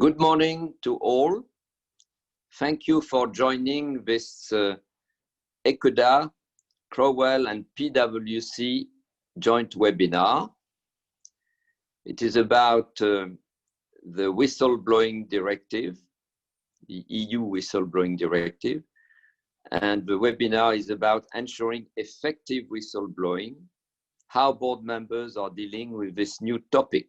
Good morning to all. Thank you for joining this ecoDa, Crowell and PwC joint webinar. It is about the Whistleblowing Directive, the EU Whistleblowing Directive, and the webinar is about ensuring effective whistleblowing, how board members are dealing with this new topic.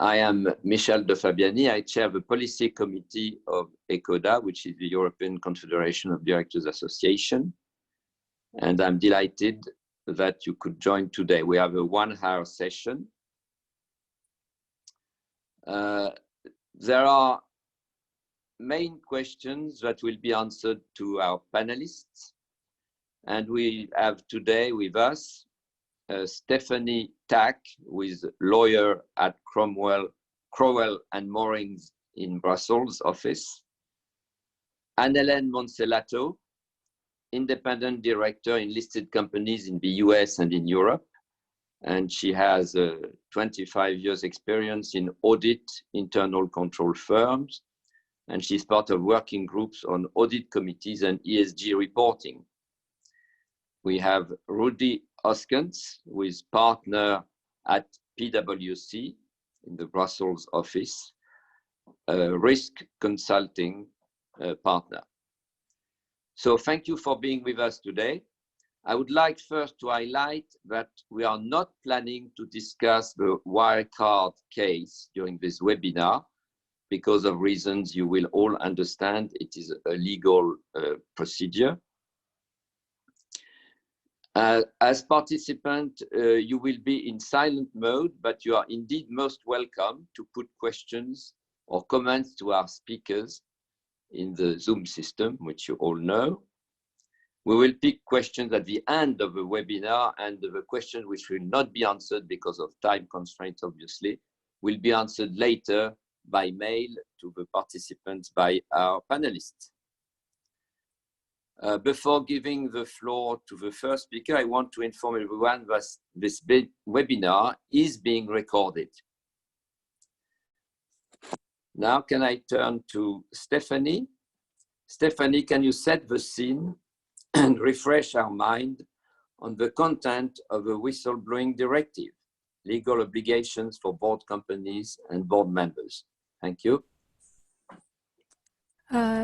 I am Michel de Fabiani. I chair the policy committee of ecoDa, which is the European Confederation of Directors Association. And I'm delighted that you could join today. We have a 1-hour session. There are main questions that will be answered to our panelists. And we have today with us Stéphanie Tack, who is a lawyer at Crowell&Moring in Brussels office. Anne-Hélène Monsellato, independent director in listed companies in the US and in Europe. And she has 25 years experience in audit, internal control firms. And she's part of working groups on audit committees and ESG reporting. We have Rudy Hoskens, who is partner at PwC in the Brussels office, a risk consulting partner. So thank you for being with us today. I would like first to highlight that we are not planning to discuss the Wirecard case during this webinar because of reasons you will all understand. It is a legal procedure. As participant, you will be in silent mode, but you are indeed most welcome to put questions or comments to our speakers in the Zoom system, which you all know. We will pick questions at the end of the webinar, and the questions which will not be answered because of time constraints, obviously, will be answered later by mail to the participants by our panelists. Before giving the floor to the first speaker, I want to inform everyone that this webinar is being recorded. Now, can I turn to Stéphanie? Stéphanie, can you set the scene and refresh our mind on the content of the Whistleblowing Directive, legal obligations for board companies and board members? Thank you.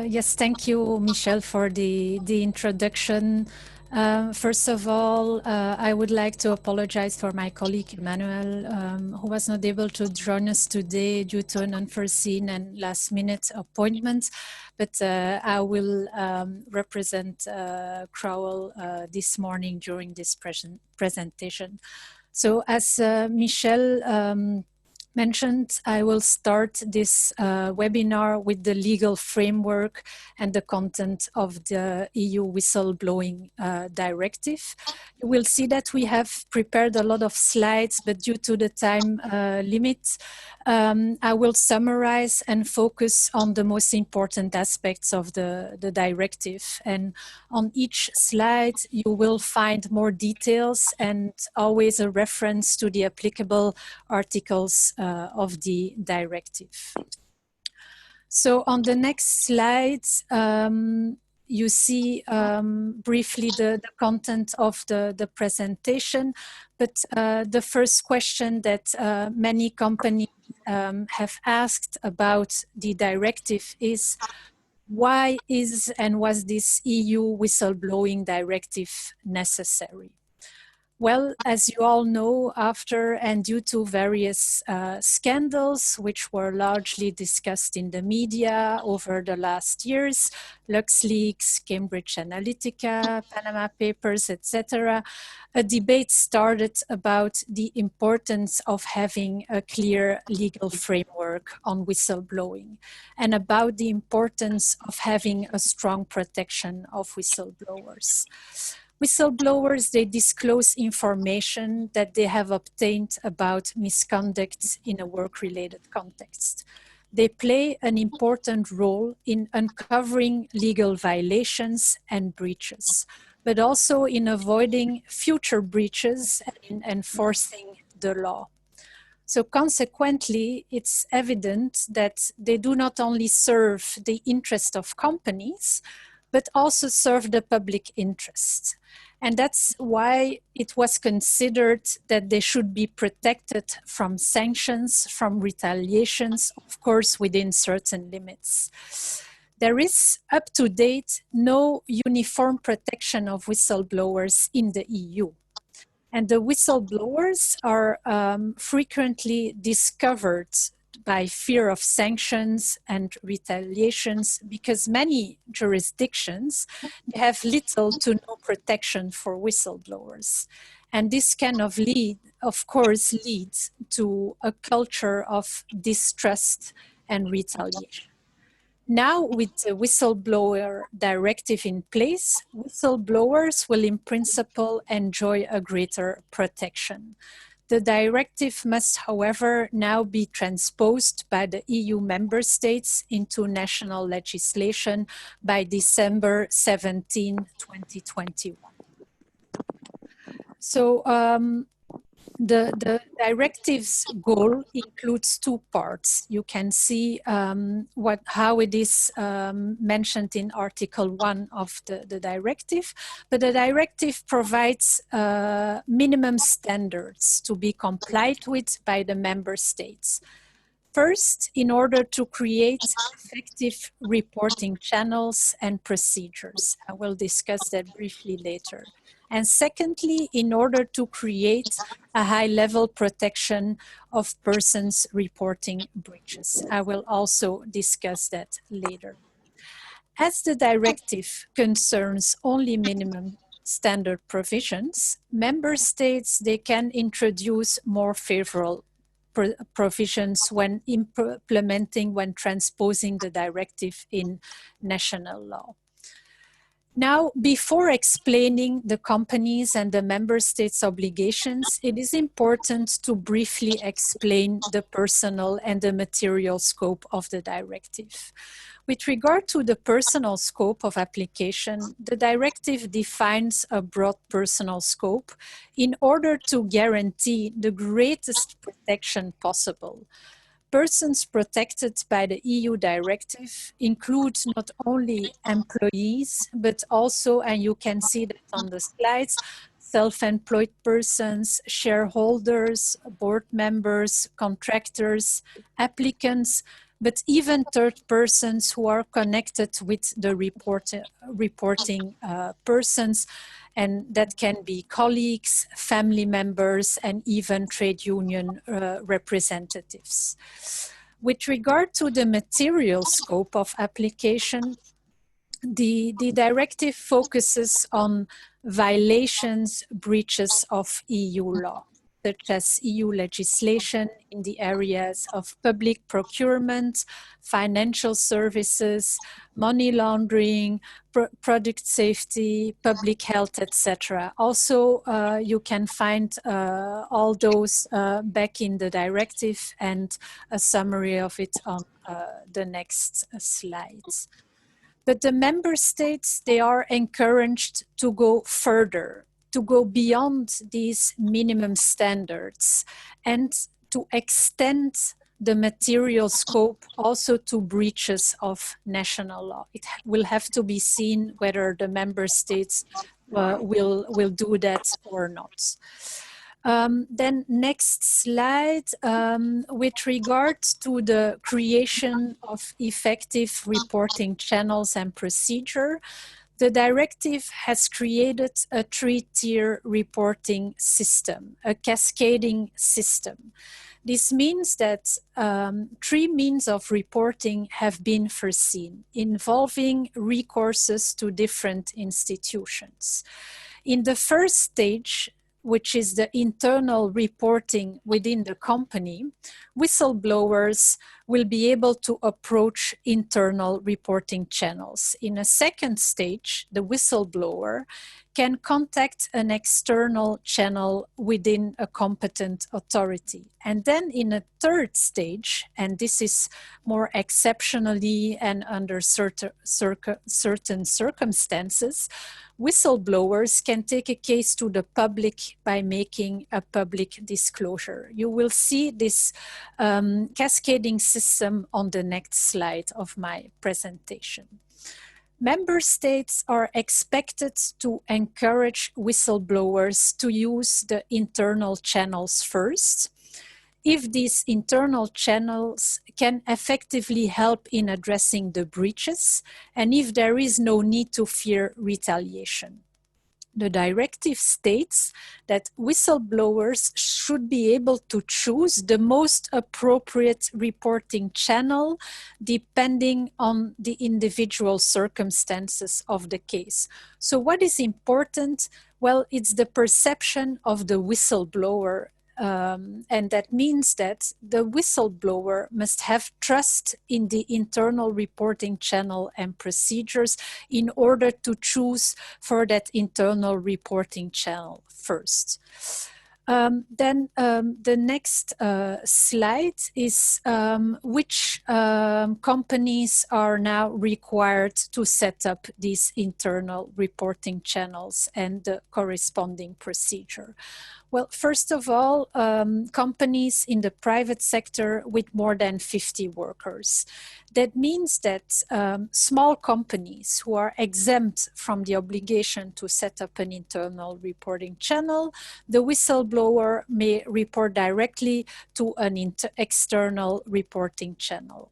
Yes, thank you, Michel, for the introduction. First of all, I would like to apologize for my colleague Emmanuel, who was not able to join us today due to an unforeseen and last-minute appointment. But I will represent Crowell this morning during this presentation. So as Michel mentioned, I will start this webinar with the legal framework and the content of the EU Whistleblowing Directive. You will see that we have prepared a lot of slides, but due to the time limit, I will summarize and focus on the most important aspects of the directive. And on each slide, you will find more details and always a reference to the applicable articles of the directive. So on the next slide, you see briefly the content of the presentation, but the first question that many companies have asked about the directive is, why is and was this EU Whistleblowing Directive necessary? Well, as you all know, after and due to various scandals, which were largely discussed in the media over the last years, LuxLeaks, Cambridge Analytica, Panama Papers, etc., a debate started about the importance of having a clear legal framework on whistleblowing and about the importance of having a strong protection of whistleblowers. Whistleblowers, they disclose information that they have obtained about misconduct in a work-related context. They play an important role in uncovering legal violations and breaches, but also in avoiding future breaches and in enforcing the law. So consequently, it's evident that they do not only serve the interest of companies, but also serve the public interest. And that's why it was considered that they should be protected from sanctions, from retaliations, of course, within certain limits. There is, up to date, no uniform protection of whistleblowers in the EU. And the whistleblowers are frequently discovered by fear of sanctions and retaliations because many jurisdictions have little to no protection for whistleblowers. And this kind of course leads to a culture of distrust and retaliation. Now, with the Whistleblower Directive in place, whistleblowers will in principle enjoy a greater protection. The directive must, however, now be transposed by the EU member states into national legislation by December 17, 2021. So, the directive's goal includes two parts. You can see how it is mentioned in Article 1 of the directive, but the directive provides minimum standards to be complied with by the member states. First, in order to create effective reporting channels and procedures. I will discuss that briefly later. And secondly, in order to create a high-level protection of persons reporting breaches. I will also discuss that later. As the directive concerns only minimum standard provisions, member states, they can introduce more favorable provisions when implementing, when transposing the directive in national law. Now, before explaining the companies and the member states' obligations, it is important to briefly explain the personal and the material scope of the directive. With regard to the personal scope of application, the directive defines a broad personal scope in order to guarantee the greatest protection possible. Persons protected by the EU directive include not only employees, but also, and you can see that on the slides, self-employed persons, shareholders, board members, contractors, applicants, but even third persons who are connected with the reporting persons, and that can be colleagues, family members, and even trade union representatives. With regard to the material scope of application, the directive focuses on violations, breaches of EU law, such as EU legislation in the areas of public procurement, financial services, money laundering, product safety, public health, etc. Also, you can find all those back in the directive and a summary of it on the next slides. But the member states, they are encouraged to go further, to go beyond these minimum standards and to extend the material scope also to breaches of national law. It will have to be seen whether the member states will do that or not. Then next slide, with regard to the creation of effective reporting channels and procedure, the directive has created a three-tier reporting system, a cascading system. This means that three means of reporting have been foreseen, involving recourses to different institutions. In the first stage, which is the internal reporting within the company, whistleblowers will be able to approach internal reporting channels. In a second stage, the whistleblower can contact an external channel within a competent authority. And then in a third stage, and this is more exceptionally and under certain circumstances, whistleblowers can take a case to the public by making a public disclosure. You will see this cascading system on the next slide of my presentation. Member states are expected to encourage whistleblowers to use the internal channels first, if these internal channels can effectively help in addressing the breaches, and if there is no need to fear retaliation. The directive states that whistleblowers should be able to choose the most appropriate reporting channel depending on the individual circumstances of the case. So what is important? Well, it's the perception of the whistleblower. And that means that the whistleblower must have trust in the internal reporting channel and procedures in order to choose for that internal reporting channel first. Then the next slide is which companies are now required to set up these internal reporting channels and the corresponding procedure. Well, first of all, companies in the private sector with more than 50 workers. That means that small companies who are exempt from the obligation to set up an internal reporting channel, the whistleblower may report directly to an external reporting channel.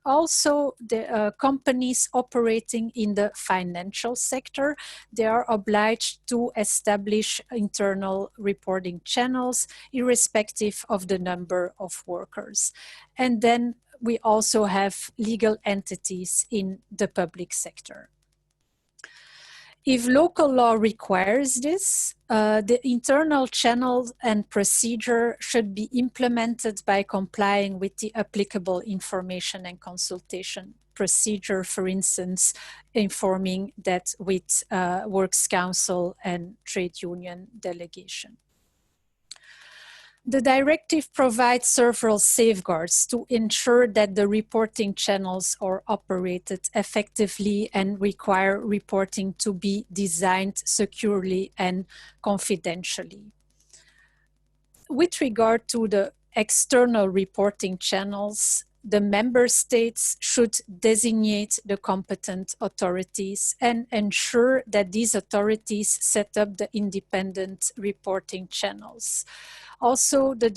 Also, the companies operating in the financial sector, they are obliged to establish internal reporting channels irrespective of the number of workers. And then we also have legal entities in the public sector. If local law requires this, the internal channel and procedure should be implemented by complying with the applicable information and consultation procedure, for instance, informing that with Works Council and trade union delegation. The directive provides several safeguards to ensure that the reporting channels are operated effectively and require reporting to be designed securely and confidentially. With regard to the external reporting channels, the member states should designate the competent authorities and ensure that these authorities set up the independent reporting channels. Also, the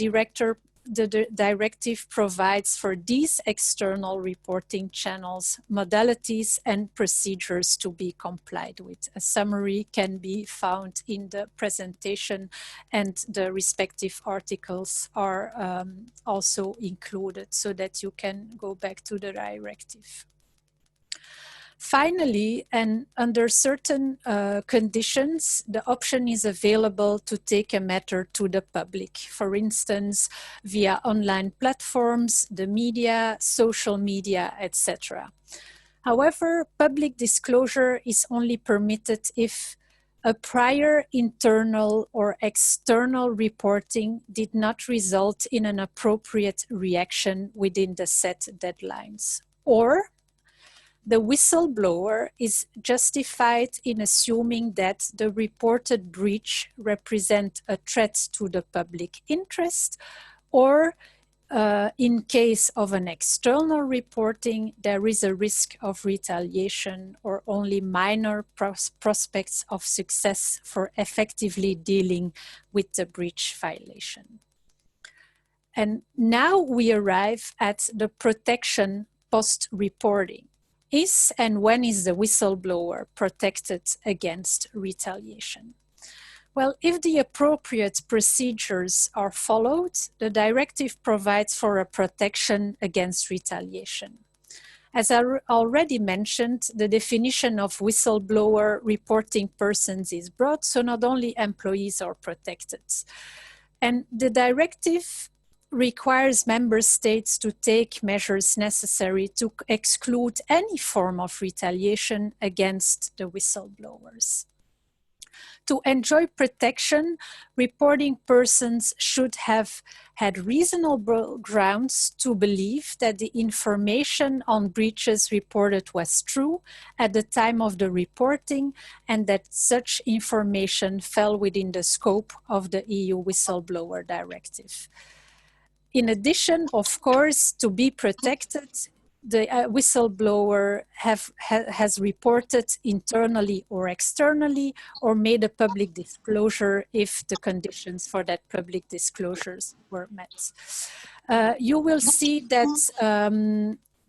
directive provides for these external reporting channels modalities and procedures to be complied with. A summary can be found in the presentation, and the respective articles are also included so that you can go back to the directive. Finally, and under certain conditions, the option is available to take a matter to the public, for instance, via online platforms, the media, social media, etc. However, public disclosure is only permitted if a prior internal or external reporting did not result in an appropriate reaction within the set deadlines, or the whistleblower is justified in assuming that the reported breach represents a threat to the public interest, or in case of an external reporting, there is a risk of retaliation or only minor prospects of success for effectively dealing with the breach violation. And now we arrive at the protection post-reporting. Is and when is the whistleblower protected against retaliation? Well, if the appropriate procedures are followed, the directive provides for a protection against retaliation. As I already mentioned, the definition of whistleblower reporting persons is broad, so not only employees are protected. And the directive requires member states to take measures necessary to exclude any form of retaliation against the whistleblowers. To enjoy protection, reporting persons should have had reasonable grounds to believe that the information on breaches reported was true at the time of the reporting and that such information fell within the scope of the EU Whistleblower Directive. In addition, of course, to be protected, the whistleblower has reported internally or externally or made a public disclosure if the conditions for that public disclosures were met. You will see that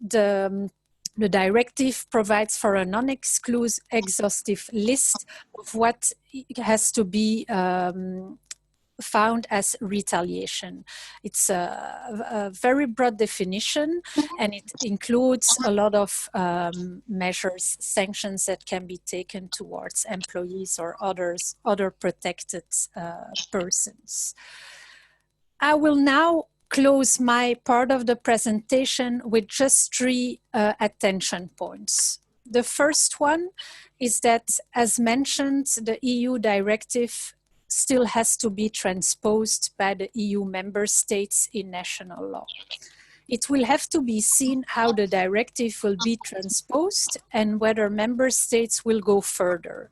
the directive provides for a non-exhaustive list of what has to be found as retaliation. It's a very broad definition, and it includes a lot of measures, sanctions that can be taken towards employees or other protected persons. I will now close my part of the presentation with just 3 attention points. The first one is that, as mentioned, the EU directive still has to be transposed by the EU member states in national law. It will have to be seen how the directive will be transposed and whether member states will go further.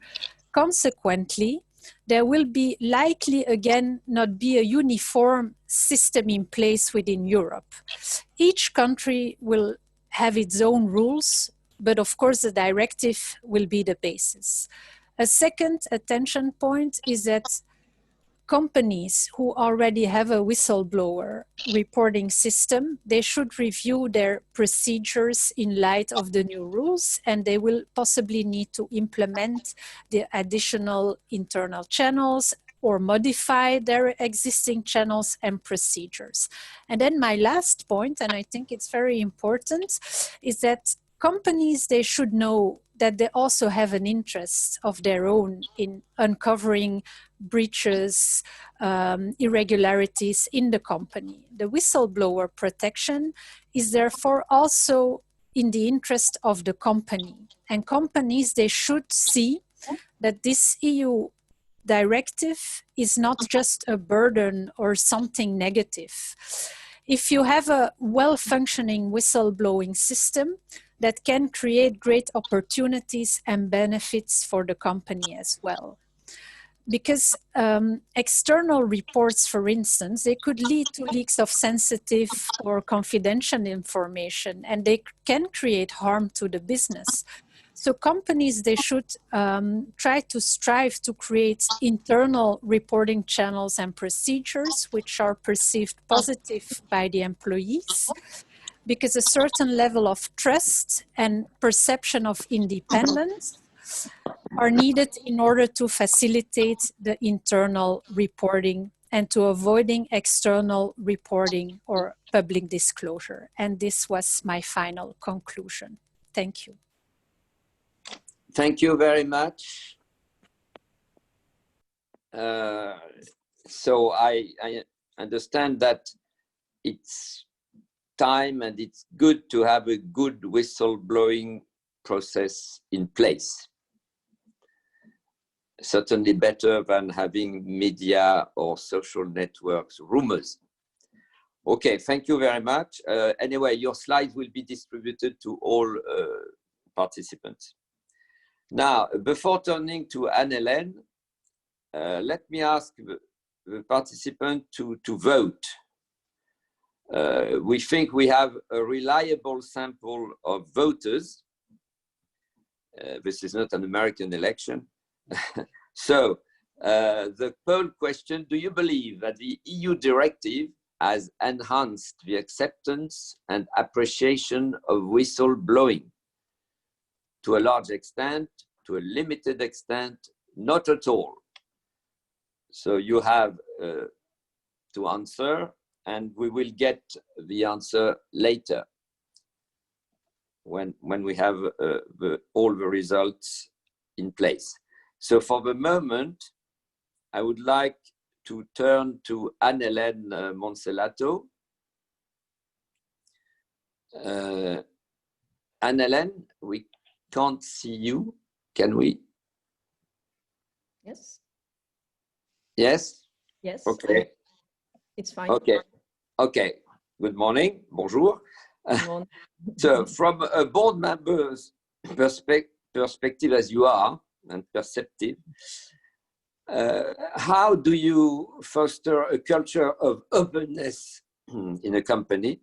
Consequently, there will be likely again not be a uniform system in place within Europe. Each country will have its own rules, but of course the directive will be the basis. A second attention point is that companies who already have a whistleblower reporting system, they should review their procedures in light of the new rules, and they will possibly need to implement the additional internal channels or modify their existing channels and procedures. And then my last point, and I think it's very important, is that companies, they should know that they also have an interest of their own in uncovering breaches, irregularities in the company. The whistleblower protection is therefore also in the interest of the company. And companies, they should see that this EU directive is not just a burden or something negative. If you have a well-functioning whistleblowing system, that can create great opportunities and benefits for the company as well. Because external reports, for instance, they could lead to leaks of sensitive or confidential information, and they can create harm to the business. So companies, they should try to strive to create internal reporting channels and procedures which are perceived positive by the employees, because a certain level of trust and perception of independence are needed in order to facilitate the internal reporting and to avoiding external reporting or public disclosure. And this was my final conclusion. Thank you. Thank you very much. So I understand that it's time and it's good to have a good whistleblowing process in place. Certainly better than having media or social networks rumors. Okay, thank you very much. Anyway, your slides will be distributed to all participants. Now, before turning to Anne-Hélène, let me ask the participant to vote. We think we have a reliable sample of voters. This is not an American election. So the poll question, do you believe that the EU directive has enhanced the acceptance and appreciation of whistleblowing? To a large extent, to a limited extent, not at all. So you have to answer, and we will get the answer later when we have all the results in place. So for the moment, I would like to turn to Anne-Hélène Monsellato, Anne-Hélène, we can't see you. Can we? Yes. Yes? Yes. Okay. It's fine. Okay. Okay. Good morning. Bonjour. Good morning. So from a board member's perspective as you are, and perceptive, how do you foster a culture of openness in a company?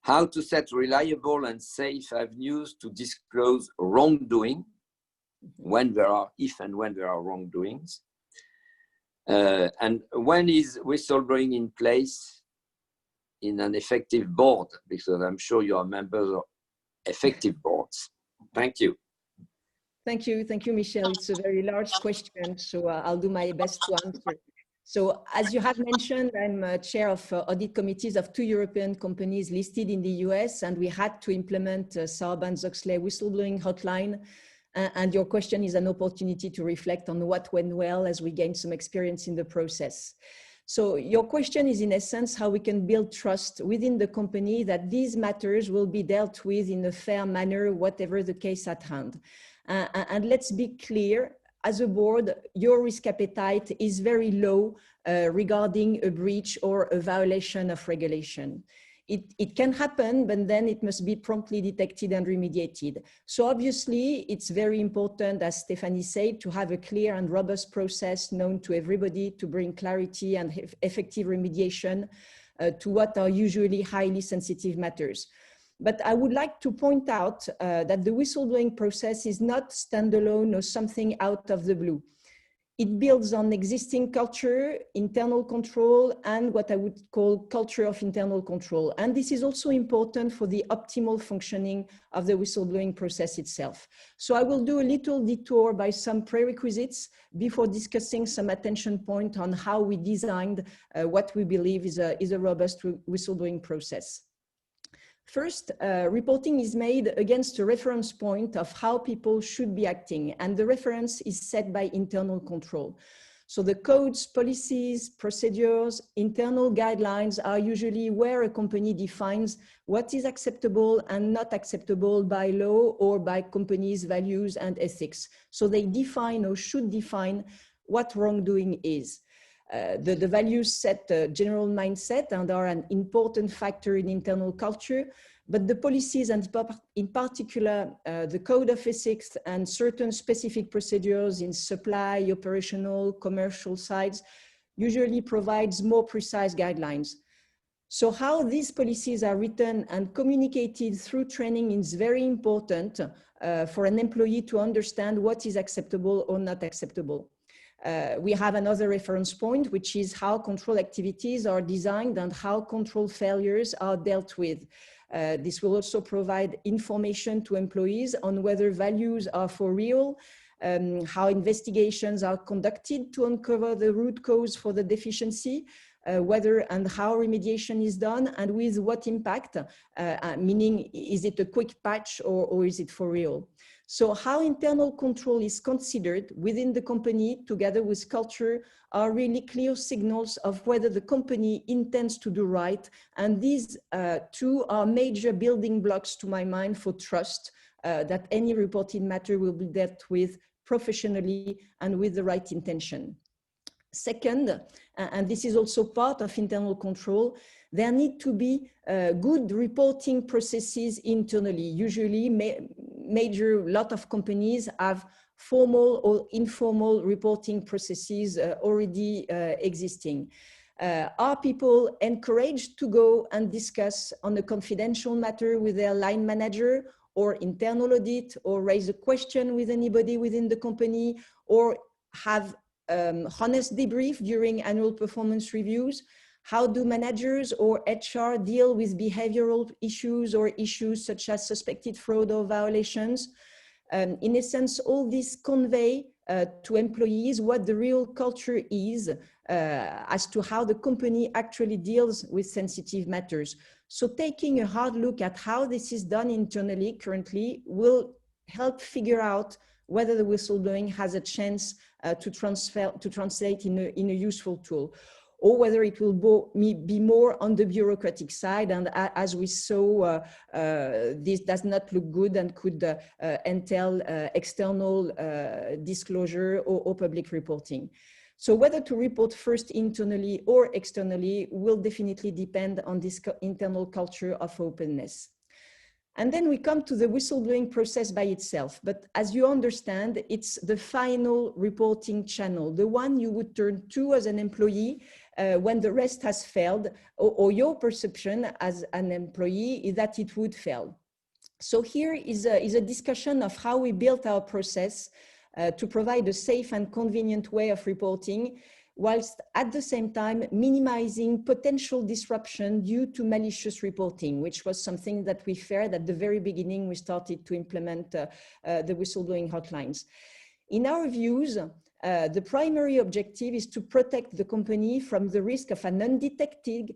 How to set reliable and safe avenues to disclose wrongdoing when there are, if and when there are wrongdoings? And when is whistleblowing in place in an effective board? Because I'm sure you are members of effective boards. Thank you. Thank you, Michel. It's a very large question, so I'll do my best to answer. So as you have mentioned, I'm chair of audit committees of 2 European companies listed in the US, and we had to implement Sarbanes-Oxley whistleblowing hotline. And your question is an opportunity to reflect on what went well as we gained some experience in the process. So your question is in essence how we can build trust within the company that these matters will be dealt with in a fair manner, whatever the case at hand. And let's be clear, as a board, your risk appetite is very low regarding a breach or a violation of regulation. It can happen, but then it must be promptly detected and remediated. So obviously, it's very important, as Stéphanie said, to have a clear and robust process known to everybody to bring clarity and effective remediation to what are usually highly sensitive matters. But I would like to point out that the whistleblowing process is not standalone or something out of the blue. It builds on existing culture, internal control, and what I would call culture of internal control. And this is also important for the optimal functioning of the whistleblowing process itself. So I will do a little detour by some prerequisites before discussing some attention point on how we designed what we believe is a robust whistleblowing process. First, reporting is made against a reference point of how people should be acting, and the reference is set by internal control. So the codes, policies, procedures, internal guidelines are usually where a company defines what is acceptable and not acceptable by law or by companies' values and ethics. So they define or should define what wrongdoing is. The values set a general mindset and are an important factor in internal culture, but the policies and in particular the code of ethics and certain specific procedures in supply, operational, commercial sides usually provides more precise guidelines. So how these policies are written and communicated through training is very important for an employee to understand what is acceptable or not acceptable. We have another reference point, which is how control activities are designed and how control failures are dealt with. This will also provide information to employees on whether values are for real, how investigations are conducted to uncover the root cause for the deficiency, whether and how remediation is done, and with what impact, meaning is it a quick patch or is it for real? So how internal control is considered within the company together with culture are really clear signals of whether the company intends to do right. And these two are major building blocks to my mind for trust that any reported matter will be dealt with professionally and with the right intention. Second, and this is also part of internal control, there need to be good reporting processes internally. Usually, lot of companies have formal or informal reporting processes already existing. Are people encouraged to go and discuss on a confidential matter with their line manager or internal audit, or raise a question with anybody within the company, or have honest debrief during annual performance reviews? How do managers or HR deal with behavioral issues or issues such as suspected fraud or violations? In essence, all this convey to employees what the real culture is as to how the company actually deals with sensitive matters. So taking a hard look at how this is done internally currently will help figure out whether the whistleblowing has a chance to translate in a useful tool. or whether it will be more on the bureaucratic side. And as we saw, this does not look good and could entail external disclosure or public reporting. So whether to report first internally or externally will definitely depend on this internal culture of openness. And then we come to the whistleblowing process by itself. But as you understand, it's the final reporting channel, the one you would turn to as an employee when the rest has failed, or your perception as an employee is that it would fail. So here is a discussion of how we built our process to provide a safe and convenient way of reporting, whilst at the same time minimizing potential disruption due to malicious reporting, which was something that we feared at the very beginning we started to implement the whistleblowing hotlines. In our views, the primary objective is to protect the company from the risk of an undetected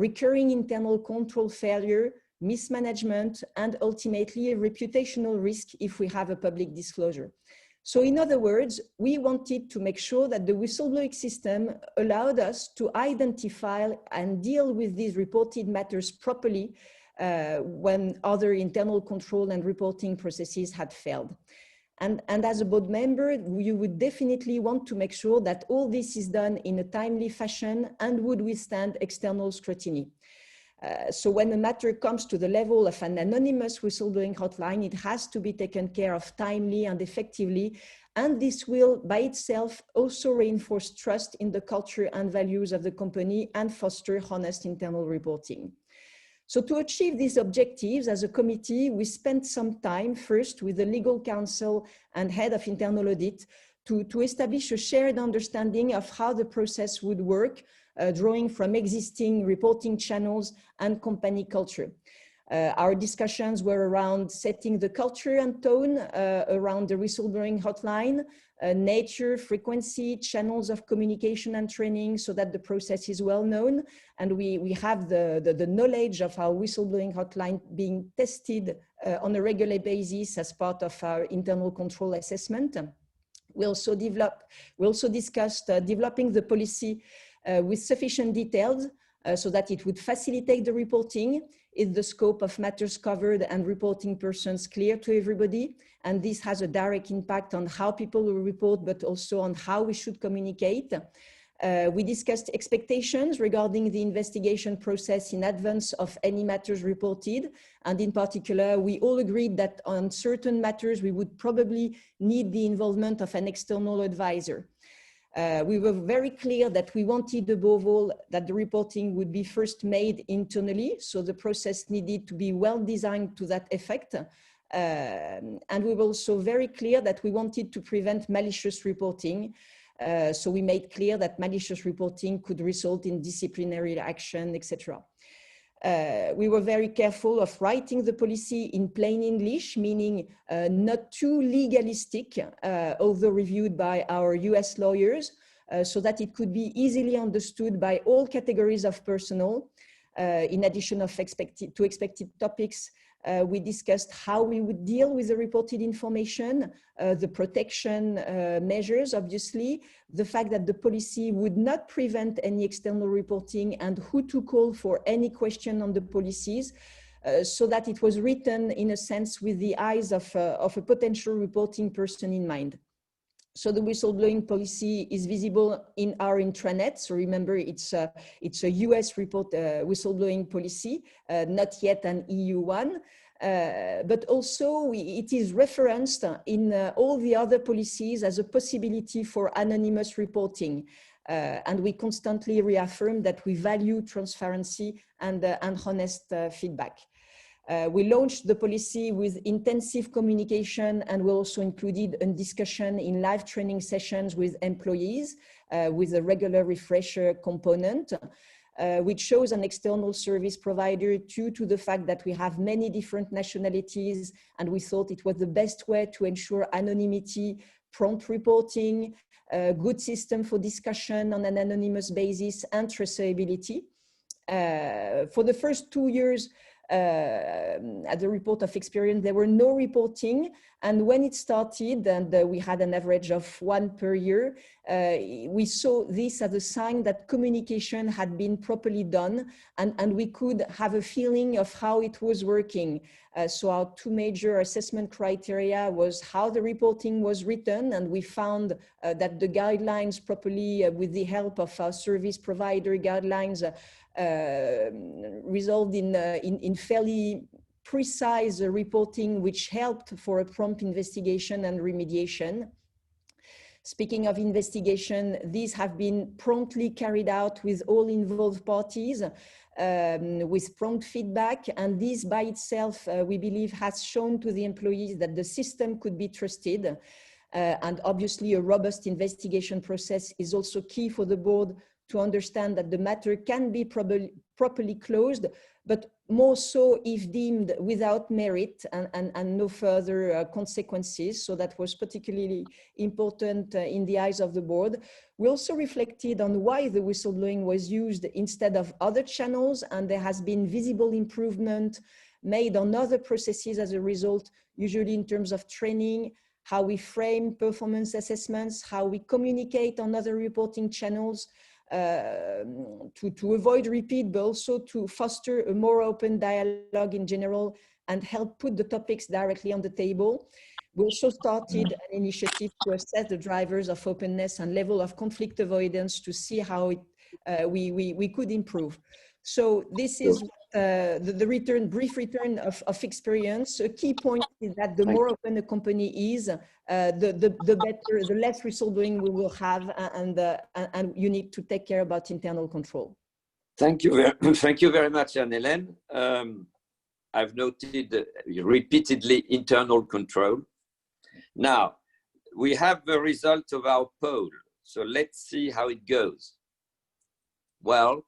recurring internal control failure, mismanagement, and ultimately a reputational risk if we have a public disclosure. So in other words, we wanted to make sure that the whistleblowing system allowed us to identify and deal with these reported matters properly when other internal control and reporting processes had failed. And as a board member, you would definitely want to make sure that all this is done in a timely fashion and would withstand external scrutiny. So when a matter comes to the level of an anonymous whistleblowing hotline, it has to be taken care of timely and effectively. And this will by itself also reinforce trust in the culture and values of the company and foster honest internal reporting. So to achieve these objectives as a committee, we spent some time first with the legal counsel and head of internal audit to establish a shared understanding of how the process would work, drawing from existing reporting channels and company culture. Our discussions were around setting the culture and tone around the whistleblowing hotline, nature, frequency, channels of communication and training so that the process is well known. And we have the knowledge of our whistleblowing hotline being tested on a regular basis as part of our internal control assessment. We also discussed developing the policy with sufficient details so that it would facilitate the reporting, is the scope of matters covered and reporting persons clear to everybody. And this has a direct impact on how people will report, but also on how we should communicate. We discussed expectations regarding the investigation process in advance of any matters reported. And in particular, we all agreed that on certain matters, we would probably need the involvement of an external advisor. We were very clear that we wanted above all that the reporting would be first made internally. So the process needed to be well designed to that effect. And we were also very clear that we wanted to prevent malicious reporting. So we made clear that malicious reporting could result in disciplinary action, etc. We were very careful of writing the policy in plain English, meaning not too legalistic, although reviewed by our US lawyers, so that it could be easily understood by all categories of personnel. In addition to expected topics, we discussed how we would deal with the reported information, the protection measures, obviously, the fact that the policy would not prevent any external reporting and who to call for any question on the policies, so that it was written in a sense with the eyes of a potential reporting person in mind. So the whistleblowing policy is visible in our intranet. So remember, it's a US whistleblowing policy, not yet an EU one. But also it is referenced in all the other policies as a possibility for anonymous reporting. And we constantly reaffirm that we value transparency and honest feedback. We launched the policy with intensive communication, and we also included a discussion in live training sessions with employees with a regular refresher component, which shows an external service provider due to the fact that we have many different nationalities, and we thought it was the best way to ensure anonymity, prompt reporting, a good system for discussion on an anonymous basis, and traceability. For the first 2 years, at the report of experience, there were no reporting. And when it started, and we had an average of 1 per year, we saw this as a sign that communication had been properly done, and we could have a feeling of how it was working. So our 2 major assessment criteria was how the reporting was written, and we found that the guidelines properly, with the help of our service provider guidelines, resolved in fairly precise reporting, which helped for a prompt investigation and remediation. Speaking of investigation, these have been promptly carried out with all involved parties, with prompt feedback, and this by itself, we believe, has shown to the employees that the system could be trusted. And obviously a robust investigation process is also key for the board to understand that the matter can be properly closed, but more so if deemed without merit and no further consequences. So that was particularly important in the eyes of the board. We also reflected on why the whistleblowing was used instead of other channels, and there has been visible improvement made on other processes as a result, usually in terms of training, how we frame performance assessments, how we communicate on other reporting channels, to avoid repeat, but also to foster a more open dialogue in general and help put the topics directly on the table. We also started an initiative to assess the drivers of openness and level of conflict avoidance to see how we could improve. So this is the brief return of experience. A key point is that the more open a company is, the better, the less whistleblowing we will have, and you need to take care about internal control. Thank you very much, Anne-Hélène. I've noted repeatedly internal control. Now, we have the result of our poll, so let's see how it goes. Well,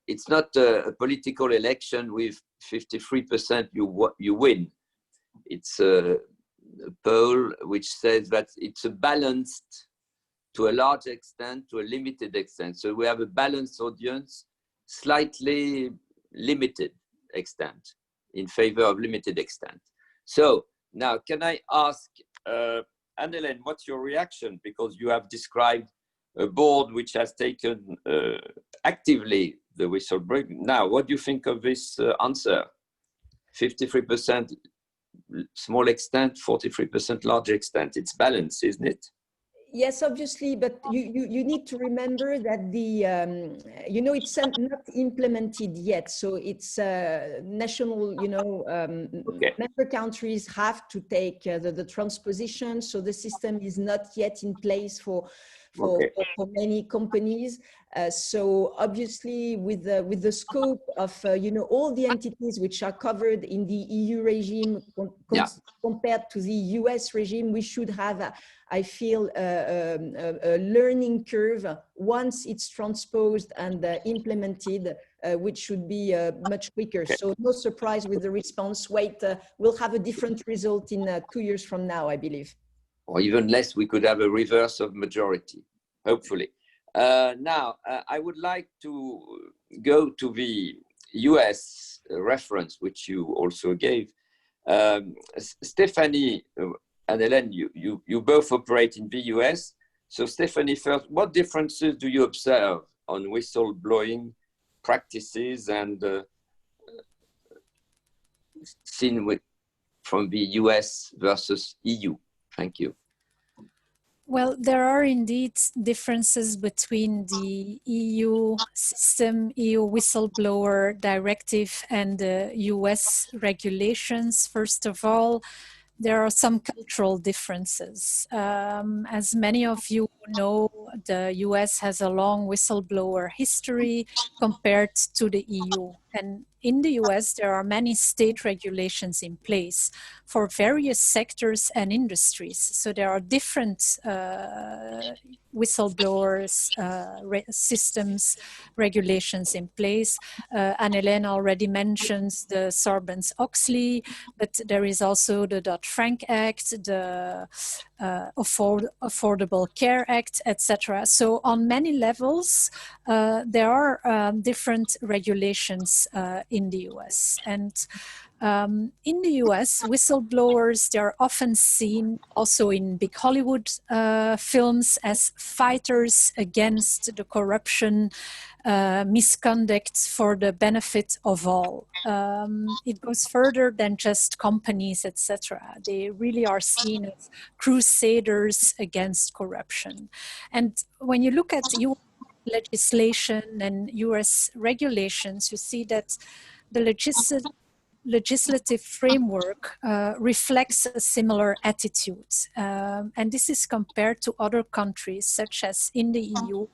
it's not a political election with 53% you win. It's a poll which says that it's a balanced, to a large extent, to a limited extent. So we have a balanced audience, slightly limited extent, in favor of limited extent. So now, can I ask Anne-Hélène, what's your reaction? Because you have described a board which has taken actively the whistleblowing. Now, what do you think of this answer? 53% small extent, 43% large extent. It's balanced, isn't it? Yes, obviously, but you need to remember that it's not implemented yet. So it's national, Okay. member countries have to take the transposition. So the system is not yet in place for many companies. So obviously, with the scope of all the entities which are covered in the EU regime compared to the US regime, we should have, I feel, a learning curve once it's transposed and implemented, which should be much quicker. Okay. So no surprise with the response. We'll have a different result in 2 years from now, I believe. Or even less, we could have a reverse of majority, hopefully. Now, I would like to go to the US reference, which you also gave. Stéphanie, Anne-Hélène, you both operate in the US. So Stéphanie, first, what differences do you observe on whistleblowing practices and seen from the US versus EU? Thank you. Well, there are indeed differences between the EU system, EU Whistleblower Directive, and the US regulations. First of all, there are some cultural differences. As many of you know, the US has a long whistleblower history compared to the EU. And in the US, there are many state regulations in place for various sectors and industries. So there are different whistleblowers systems, regulations in place. Anne-Hélène already mentions the Sarbanes-Oxley, but there is also the Dodd-Frank Act, the Affordable Care Act, etc. So on many levels, there are different regulations in the US. And in the US, whistleblowers, they are often seen also in big Hollywood films as fighters against the corruption, misconduct for the benefit of all. It goes further than just companies, etc. They really are seen as crusaders against corruption. And when you look at US legislation and US regulations, you see that the legislative framework reflects a similar attitude. And this is compared to other countries, such as in the EU.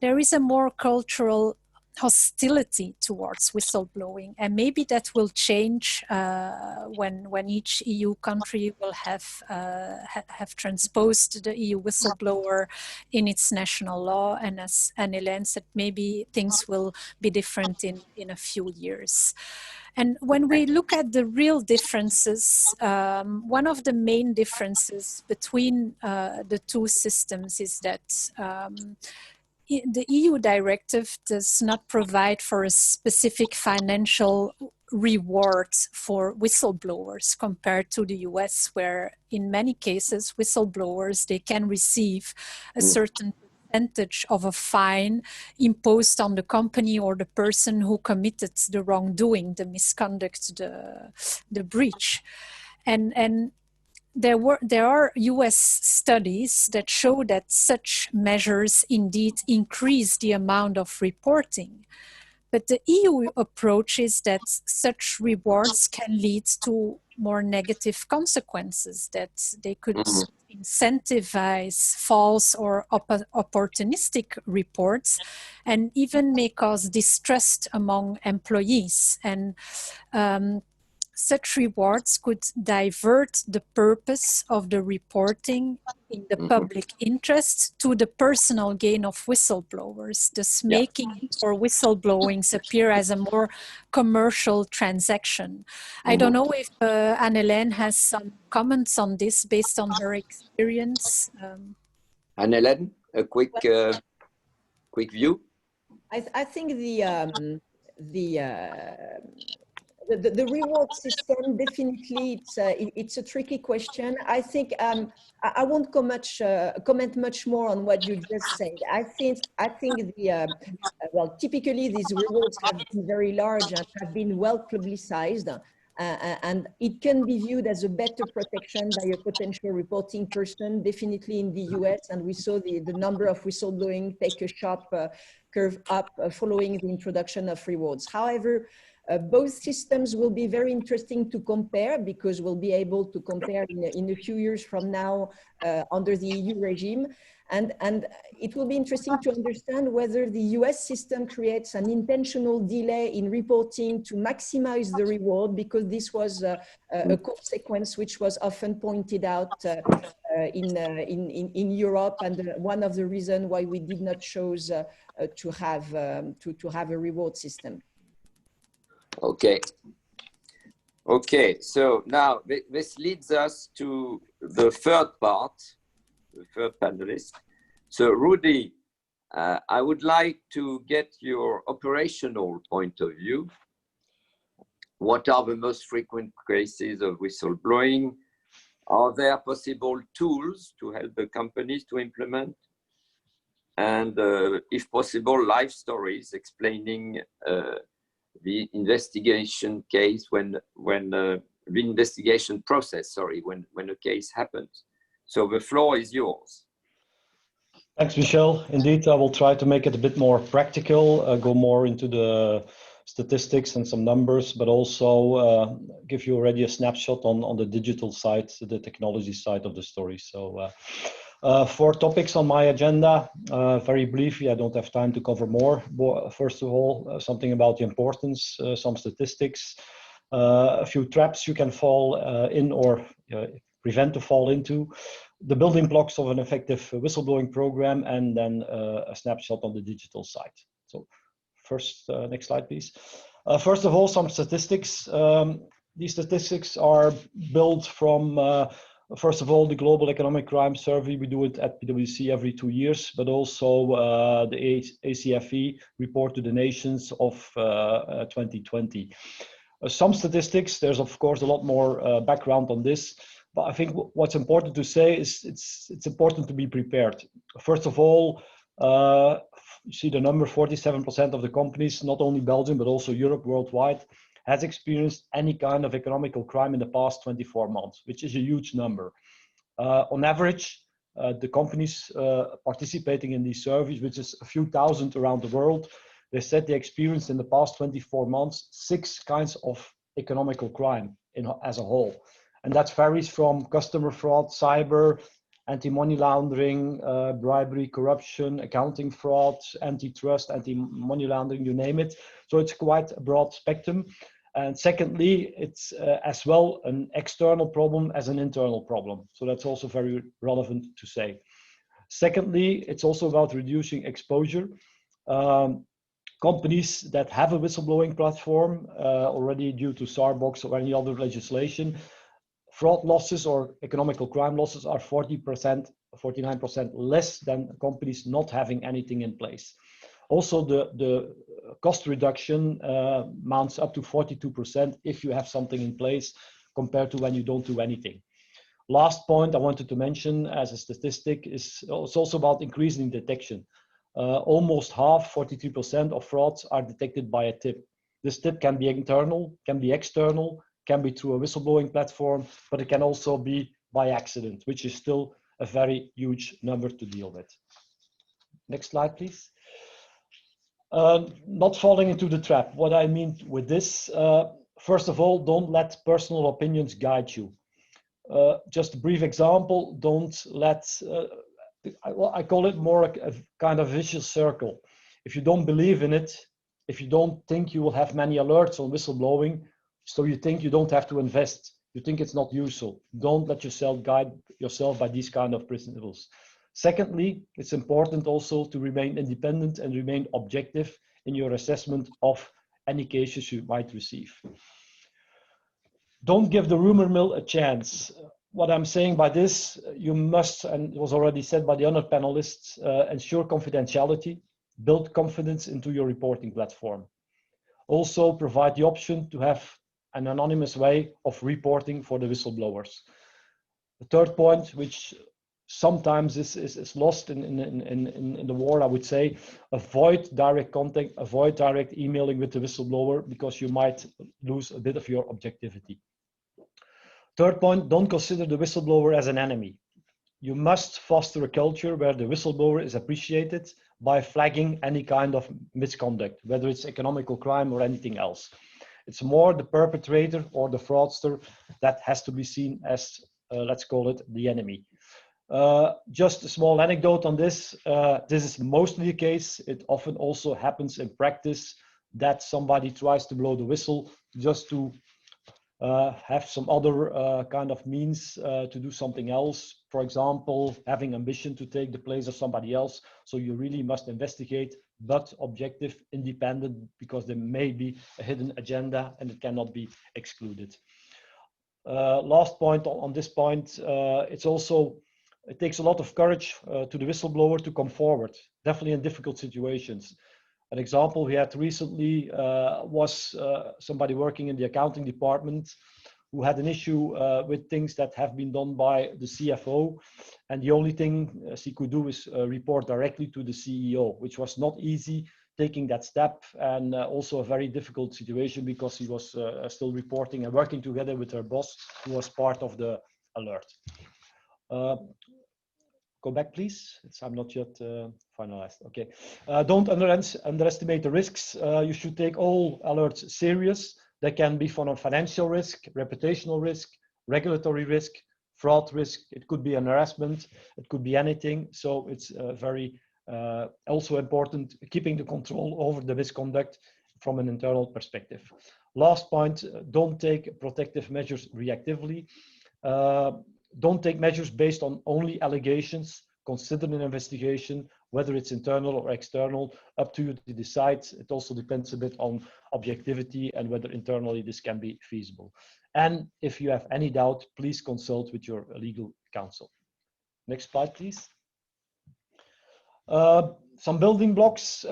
There is a more cultural hostility towards whistleblowing, and maybe that will change when each EU country will have transposed the EU whistleblower in its national law. And as Anne-Hélène said, maybe things will be different in a few years. And when we look at the real differences, one of the main differences between the two systems is that the EU directive does not provide for a specific financial reward for whistleblowers compared to the US, where in many cases whistleblowers, they can receive a certain percentage of a fine imposed on the company or the person who committed the wrongdoing, the misconduct, the breach. And there are US studies that show that such measures indeed increase the amount of reporting. But the EU approach is that such rewards can lead to more negative consequences, that they could incentivize false or opportunistic reports and even may cause distrust among employees. And such rewards could divert the purpose of the reporting in the public interest to the personal gain of whistleblowers, thus making it or whistleblowing appear as a more commercial transaction. I don't know if Anne-Hélène has some comments on this based on her experience. Anne-Hélène, a quick view. I think the reward system, definitely, it's a tricky question. I think I won't comment much more on what you just said. I think well, typically these rewards have been very large and have been well publicized, and it can be viewed as a better protection by a potential reporting person, definitely in the US, and we saw the number of whistleblowing take a sharp curve up following the introduction of rewards. However, both systems will be very interesting to compare, because we'll be able to compare in a few years from now under the EU regime. And it will be interesting to understand whether the US system creates an intentional delay in reporting to maximize the reward, because this was a consequence which was often pointed out in Europe, and one of the reasons why we did not choose to have a reward system. Okay. So now this leads us to the third part, the third panelist. So Rudy, I would like to get your operational point of view. What are the most frequent cases of whistleblowing? Are there possible tools to help the companies to implement? And if possible, live stories explaining the investigation case when the investigation process, sorry, when a case happens. So the floor is yours. Thanks, Michel. Indeed, I will try to make it a bit more practical, go more into the statistics and some numbers, but also give you already a snapshot on the digital side, the technology side of the story. So 4 topics on my agenda, very briefly. I don't have time to cover more. First of all, something about the importance, some statistics, a few traps you can fall in or prevent to fall into, the building blocks of an effective whistleblowing program, and then a snapshot on the digital side. So first, next slide, please. First of all, some statistics. These statistics are built from First of all, the Global Economic Crime Survey, we do it at PwC every 2 years, but also the ACFE report to the nations of 2020. Some statistics, there's of course a lot more background on this, but I think what's important to say is it's important to be prepared. First of all, you see the number, 47% of the companies, not only Belgium, but also Europe worldwide, has experienced any kind of economical crime in the past 24 months, which is a huge number. On average, the companies participating in these surveys, which is a few thousand around the world, they said they experienced in the past 24 months 6 kinds of economical crime as a whole. And that varies from customer fraud, cyber, anti-money laundering, bribery, corruption, accounting fraud, antitrust, anti-money laundering, you name it. So it's quite a broad spectrum. And secondly, it's as well an external problem as an internal problem. So that's also very relevant to say. Secondly, it's also about reducing exposure. Companies that have a whistleblowing platform already due to SARBOX or any other legislation, fraud losses or economical crime losses are 40%, 49% less than companies not having anything in place. Also, the cost reduction mounts up to 42% if you have something in place compared to when you don't do anything. Last point I wanted to mention as a statistic is it's also about increasing detection. Almost half, 43% of frauds are detected by a tip. This tip can be internal, can be external, can be through a whistleblowing platform, but it can also be by accident, which is still a very huge number to deal with. Next slide, please. Not falling into the trap. What I mean with this, first of all, don't let personal opinions guide you. Just a brief example, don't let, I call it more a kind of vicious circle. If you don't believe in it, if you don't think you will have many alerts on whistleblowing, so you think you don't have to invest, you think it's not useful, don't let yourself guide yourself by these kind of principles. Secondly, it's important also to remain independent and remain objective in your assessment of any cases you might receive. Don't give the rumor mill a chance. What I'm saying by this, you must, and it was already said by the other panelists, ensure confidentiality, build confidence into your reporting platform. Also provide the option to have an anonymous way of reporting for the whistleblowers. The third point, which sometimes is lost in the war, I would say, avoid direct contact, avoid direct emailing with the whistleblower because you might lose a bit of your objectivity. Third point, don't consider the whistleblower as an enemy. You must foster a culture where the whistleblower is appreciated by flagging any kind of misconduct, whether it's economical crime or anything else. It's more the perpetrator or the fraudster that has to be seen as, let's call it, the enemy. Just a small anecdote on this. This is mostly the case. It often also happens in practice that somebody tries to blow the whistle just to have some other kind of means to do something else. For example, having ambition to take the place of somebody else. So you really must investigate, but objective, independent, because there may be a hidden agenda and it cannot be excluded. Last point on this point, it takes a lot of courage to the whistleblower to come forward, definitely in difficult situations. An example we had recently was somebody working in the accounting department who had an issue with things that have been done by the CFO. And the only thing she could do is report directly to the CEO, which was not easy taking that step, and also a very difficult situation because he was still reporting and working together with her boss, who was part of the alert. Go back, please. I'm not yet finalized. Okay. Don't underestimate the risks. You should take all alerts serious. They can be from a financial risk, reputational risk, regulatory risk, fraud risk. It could be an harassment. It could be anything. So it's very also important keeping the control over the misconduct from an internal perspective. Last point, don't take protective measures reactively. Don't take measures based on only allegations. Consider an investigation whether it's internal or external, up to you to decide. It also depends a bit on objectivity and whether internally this can be feasible. And if you have any doubt, please consult with your legal counsel. Next slide, please. Some building blocks.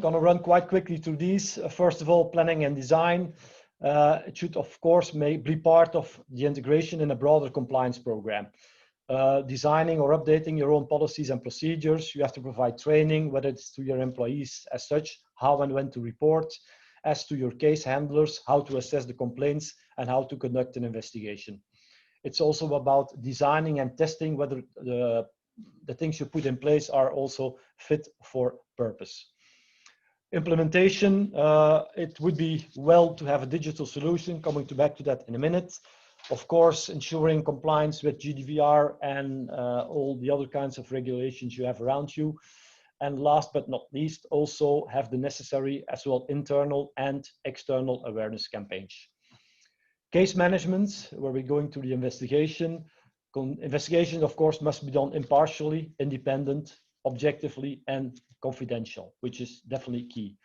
Going to run quite quickly through these. First of all, planning and design. It should, of course, be part of the integration in a broader compliance program. Designing or updating your own policies and procedures. You have to provide training, whether it's to your employees as such, how and when to report, as to your case handlers, how to assess the complaints, and how to conduct an investigation. It's also about designing and testing whether the things you put in place are also fit for purpose. Implementation, it would be well to have a digital solution, coming back to that in a minute. Of course, ensuring compliance with GDPR and all the other kinds of regulations you have around you. And last but not least, also have the necessary as well internal and external awareness campaigns. Case management, where we're going through the investigation. Investigation, of course, must be done impartially, independent, objectively, and confidential, which is definitely key.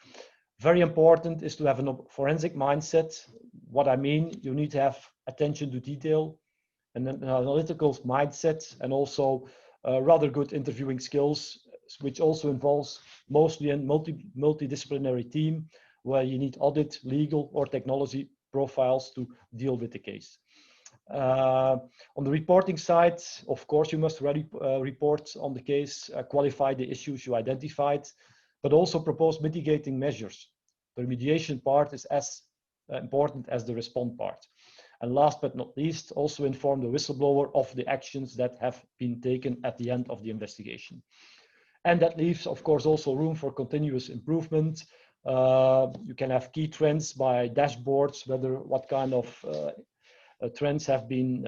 Very important is to have a forensic mindset. What I mean, you need to have attention to detail, and an analytical mindset, and also rather good interviewing skills, which also involves mostly a multidisciplinary team, where you need audit, legal, or technology profiles to deal with the case. On the reporting side, of course, you must report on the case, qualify the issues you identified, but also propose mitigating measures. The remediation part is as important as the response part. And last but not least, also inform the whistleblower of the actions that have been taken at the end of the investigation. And that leaves, of course, also room for continuous improvement. You can have key trends by dashboards, what kind of trends have been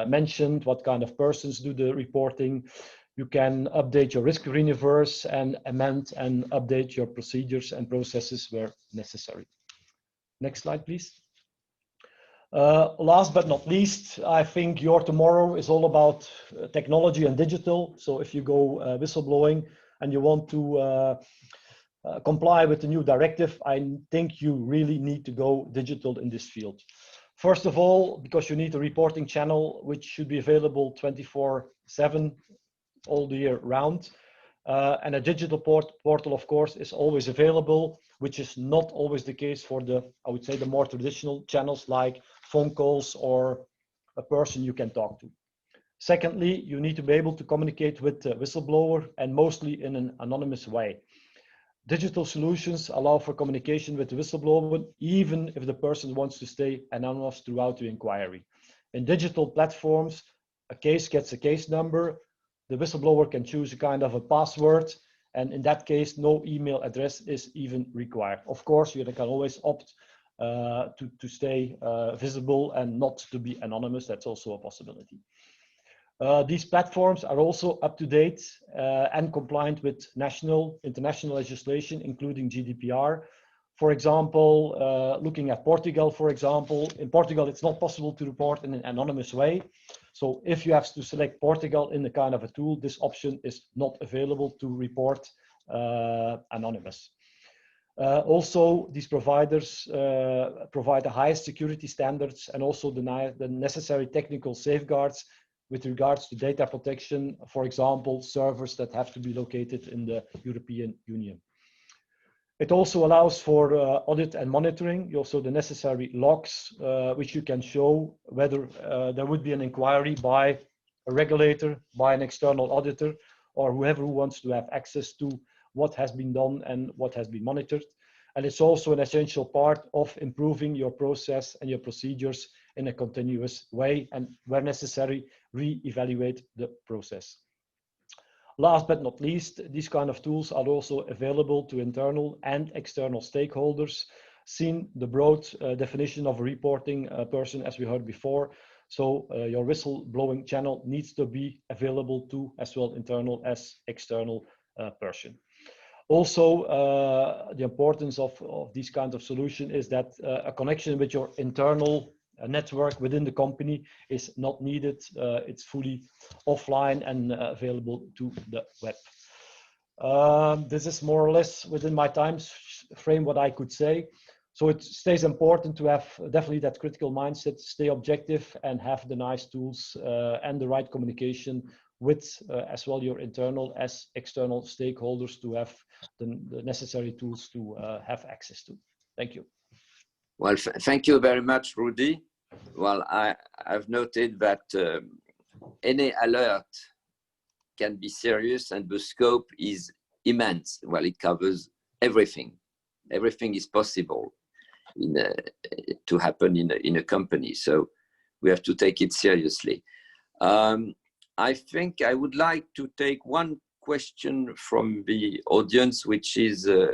mentioned, what kind of persons do the reporting. You can update your risk universe and amend and update your procedures and processes where necessary. Next slide, please. Last but not least, I think your tomorrow is all about technology and digital. So if you go whistleblowing and you want to comply with the new directive, I think you really need to go digital in this field. First of all, because you need a reporting channel which should be available 24/7 all the year round. And a digital portal, of course, is always available, which is not always the case for I would say, the more traditional channels like phone calls or a person you can talk to. Secondly, you need to be able to communicate with the whistleblower, and mostly in an anonymous way. Digital solutions allow for communication with the whistleblower, even if the person wants to stay anonymous throughout the inquiry. In digital platforms, a case gets a case number. The whistleblower can choose a kind of a password, and in that case, no email address is even required. Of course, you can always opt to stay visible and not to be anonymous. That's also a possibility. These platforms are also up to date and compliant with international legislation, including GDPR. For example, looking at Portugal, for example, in Portugal, it's not possible to report in an anonymous way. So if you have to select Portugal in the kind of a tool, this option is not available to report anonymous. Also, these providers provide the highest security standards and also the necessary technical safeguards with regards to data protection, for example, servers that have to be located in the European Union. It also allows for audit and monitoring, also the necessary logs, which you can show whether there would be an inquiry by a regulator, by an external auditor, or whoever who wants to have access to what has been done and what has been monitored. And it's also an essential part of improving your process and your procedures in a continuous way, and where necessary, re-evaluate the process. Last but not least, these kind of tools are also available to internal and external stakeholders, seen the broad definition of a reporting person, as we heard before. So your whistleblowing channel needs to be available to as well internal as external person. Also, the importance of these kinds of solutions is that a connection with your internal network within the company is not needed. It's fully offline and available to the web. This is more or less within my time frame what I could say. So it stays important to have definitely that critical mindset, stay objective, and have the nice tools and the right communication with as well your internal as external stakeholders to have the necessary tools to have access to. Thank you. Well, thank you very much, Rudy. Well, I've noted that any alert can be serious and the scope is immense. Well, it covers everything. Everything is possible to happen in a company. So we have to take it seriously. I think I would like to take one question from the audience, which is a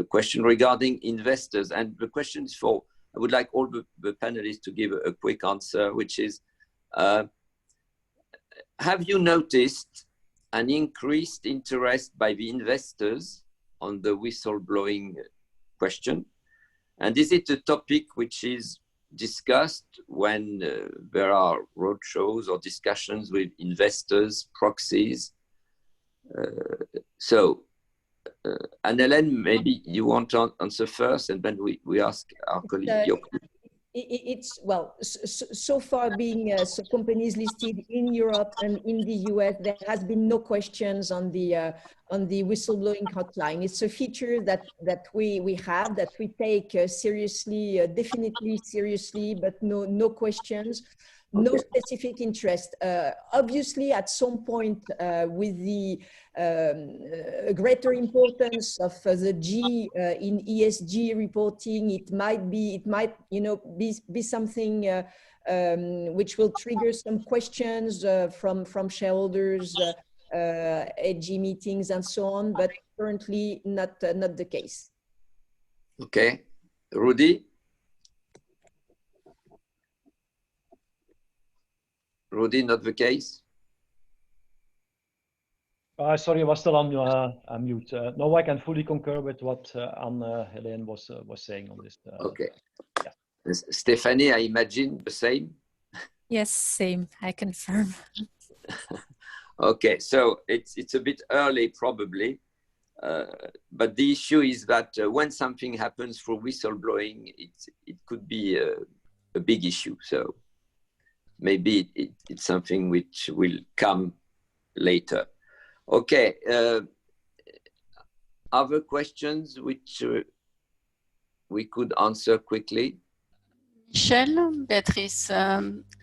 question regarding investors. And the question is for, I would like all the panelists to give a quick answer, which is, have you noticed an increased interest by the investors on the whistleblowing question? And is it a topic which is discussed when there are roadshows or discussions with investors, proxies? Anne-Hélène, maybe you want to answer first, and then we ask our colleague. It's well, so far being companies listed in Europe and in the US, there has been no questions on the whistleblowing hotline. It's a feature that we have, that we take seriously, definitely seriously, but no questions. No specific interest. Obviously, at some point, with the greater importance of the G in ESG reporting, it might be something which will trigger some questions from shareholders, AG meetings, and so on. But currently, not the case. Okay, Rudy. Rudy, not the case? Sorry, I was still on mute. No, I can fully concur with what Anne-Hélène was saying on this. Okay. Yeah. Stéphanie, I imagine the same? Yes, same, I confirm. Okay, so it's a bit early probably, but the issue is that when something happens through whistleblowing, it could be a big issue. So maybe it's something which will come later. Okay, other questions which we could answer quickly? Michel, Beatrice,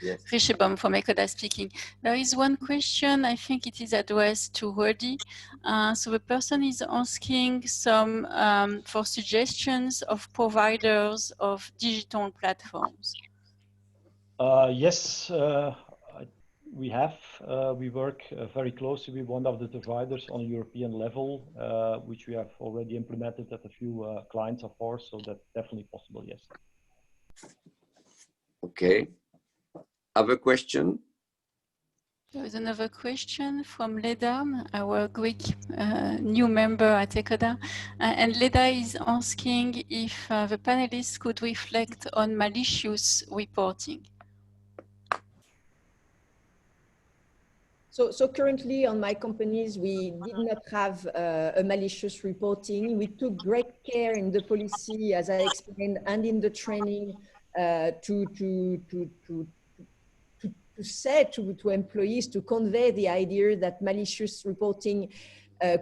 Yes. Richebom from ecoDa speaking. There is one question, I think it is addressed to Rudy. So the person is asking for suggestions of providers of digital platforms. Yes, we have. We work very closely with one of the providers on a European level, which we have already implemented at a few clients of ours, so that's definitely possible, yes. Okay. Other question? There is another question from Leda, our Greek new member at ecoDa. And Leda is asking if the panelists could reflect on malicious reporting. So currently on my companies, we did not have a malicious reporting. We took great care in the policy, as I explained, and in the training to say to employees, to convey the idea that malicious reporting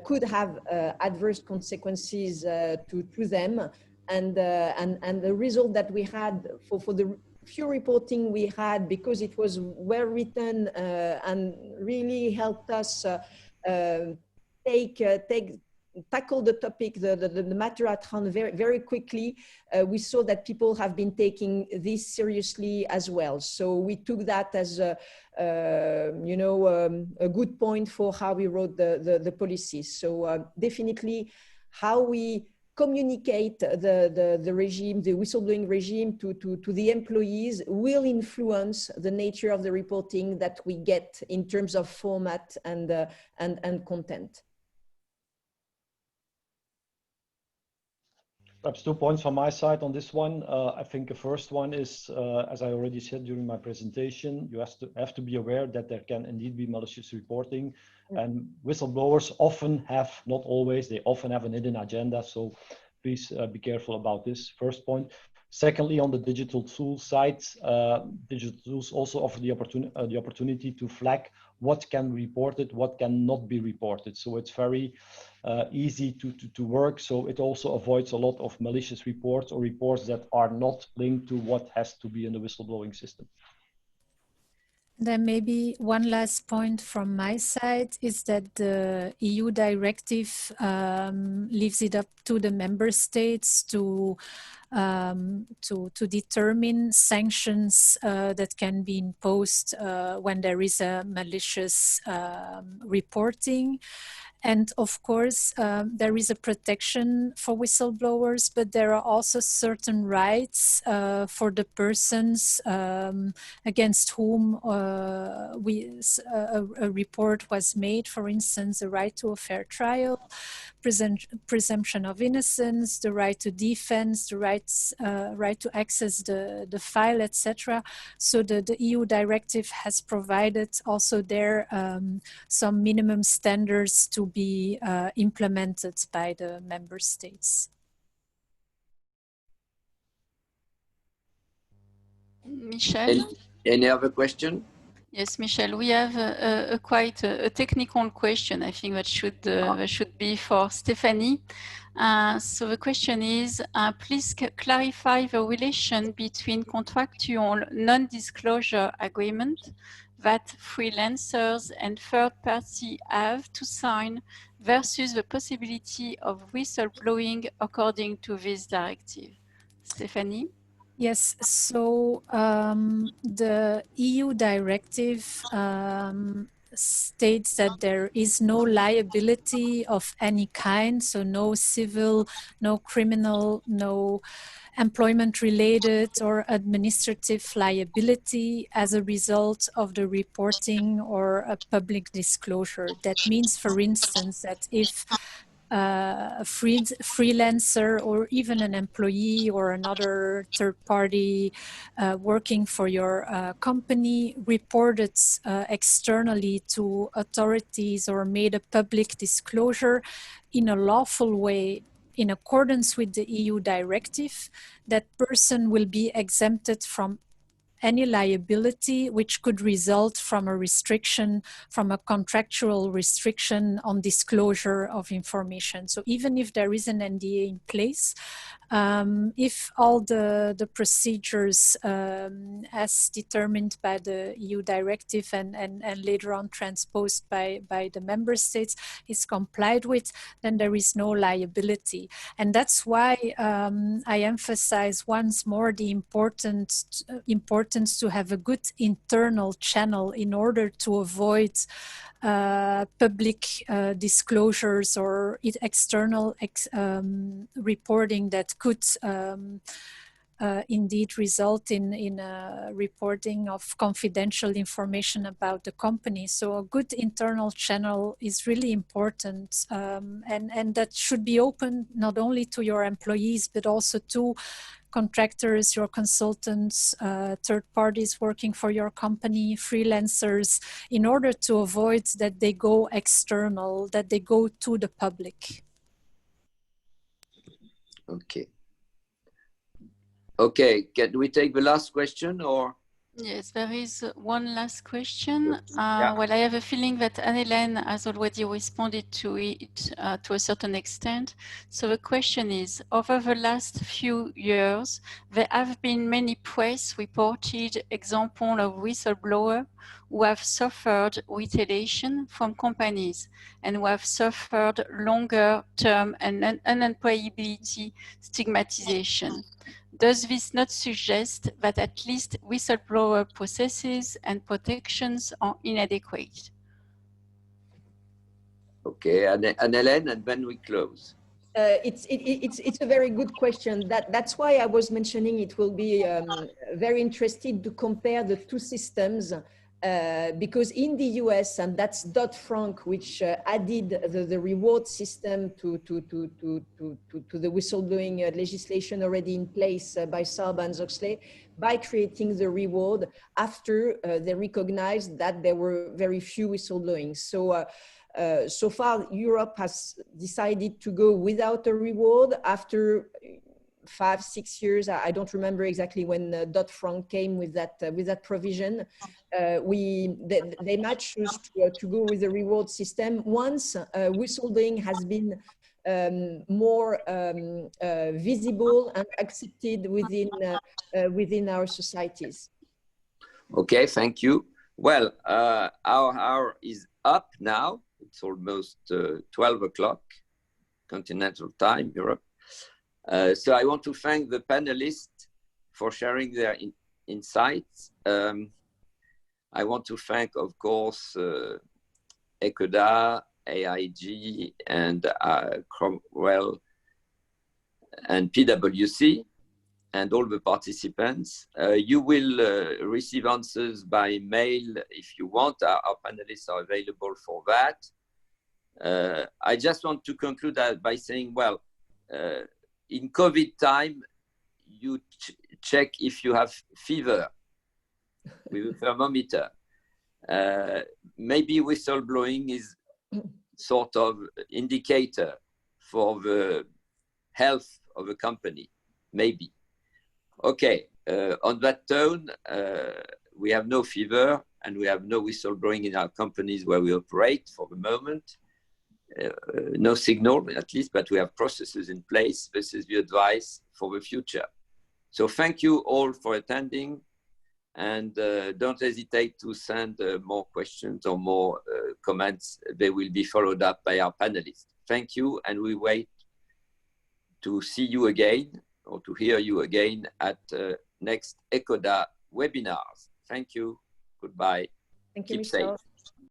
could have adverse consequences to them. And the result that we had for the few reporting we had, because it was well written and really helped us tackle the topic, the matter at hand very quickly. We saw that people have been taking this seriously as well. So we took that as a good point for how we wrote the policies. So definitely how we communicate the regime, the whistleblowing regime to the employees will influence the nature of the reporting that we get in terms of format and content. Perhaps 2 points from my side on this one. I think the first one is, as I already said during my presentation, you have to be aware that there can indeed be malicious reporting, and whistleblowers often have, not always, they often have an hidden agenda. So please be careful about this. First point. Secondly, on the digital tools side, digital tools also offer the opportunity to flag what can be reported, what cannot be reported. So it's very easy to work. So it also avoids a lot of malicious reports or reports that are not linked to what has to be in the whistleblowing system. Then maybe one last point from my side is that the EU directive leaves it up to the member states to determine sanctions that can be imposed when there is a malicious reporting. And of course, there is a protection for whistleblowers, but there are also certain rights for the persons against whom a report was made. For instance, the right to a fair trial, presumption of innocence, the right to defense, the right to access the file, etc. So the EU directive has provided also there some minimum standards to be implemented by the member states. Michel? Any other question? Yes, Michel, we have a quite a technical question, I think that should be for Stéphanie. So the question is, please clarify the relation between contractual non-disclosure agreement that freelancers and third parties have to sign versus the possibility of whistleblowing according to this directive. Stéphanie? Yes, so the EU directive states that there is no liability of any kind, so no civil, no criminal, no employment-related or administrative liability as a result of the reporting or a public disclosure. That means, for instance, that if a freelancer or even an employee or another third party working for your company reported externally to authorities or made a public disclosure in a lawful way in accordance with the EU directive, that person will be exempted from any liability which could result from a restriction, from a contractual restriction on disclosure of information. So even if there is an NDA in place, if all the procedures as determined by the EU directive and later on transposed by the member states is complied with, then there is no liability. And that's why I emphasize once more the importance to have a good internal channel in order to avoid public disclosures or external reporting that could indeed result in reporting of confidential information about the company. So a good internal channel is really important, and that should be open not only to your employees but also to contractors, your consultants, third parties working for your company, freelancers, in order to avoid that they go external, that they go to the public. Okay. Okay, can we take the last question or? Yes, there is one last question. Yeah. Well, I have a feeling that Anne-Hélène has already responded to it to a certain extent. So the question is, over the last few years, there have been many press reported examples of whistleblowers who have suffered retaliation from companies and who have suffered longer term and unemployability stigmatization. Does this not suggest that at least whistleblower processes and protections are inadequate? Okay, Anne-Hélène, and then we close. It's a very good question. That's why I was mentioning it will be very interesting to compare the two systems because in the US, and that's Dodd-Frank, which added the reward system to the whistleblowing legislation already in place by Sarbanes-Oxley, by creating the reward after they recognized that there were very few whistleblowing. So, so far, Europe has decided to go without a reward after 5-6 years. I don't remember exactly when Dodd-Frank came with that provision. They might choose to go with the reward system once whistleblowing has been more visible and accepted within our societies. Okay, thank you. Well, our hour is up now. It's almost 12 o'clock, continental time, Europe. So I want to thank the panelists for sharing their insights. I want to thank, of course, ecoDa, AIG, and Crowell and PwC, and all the participants. You will receive answers by mail if you want. Our panelists are available for that. I just want to conclude that by saying, well, in COVID time, you check if you have fever with a thermometer. Maybe whistleblowing is sort of indicator for the health of a company, maybe. Okay, on that tone, we have no fever and we have no whistleblowing in our companies where we operate for the moment. No signal, at least, but we have processes in place. This is the advice for the future. So thank you all for attending, and don't hesitate to send more questions or more comments. They will be followed up by our panelists. Thank you, and we wait to see you again or to hear you again at next ecoDa webinars. Thank you. Goodbye. Thank you, Keep Michel. safe.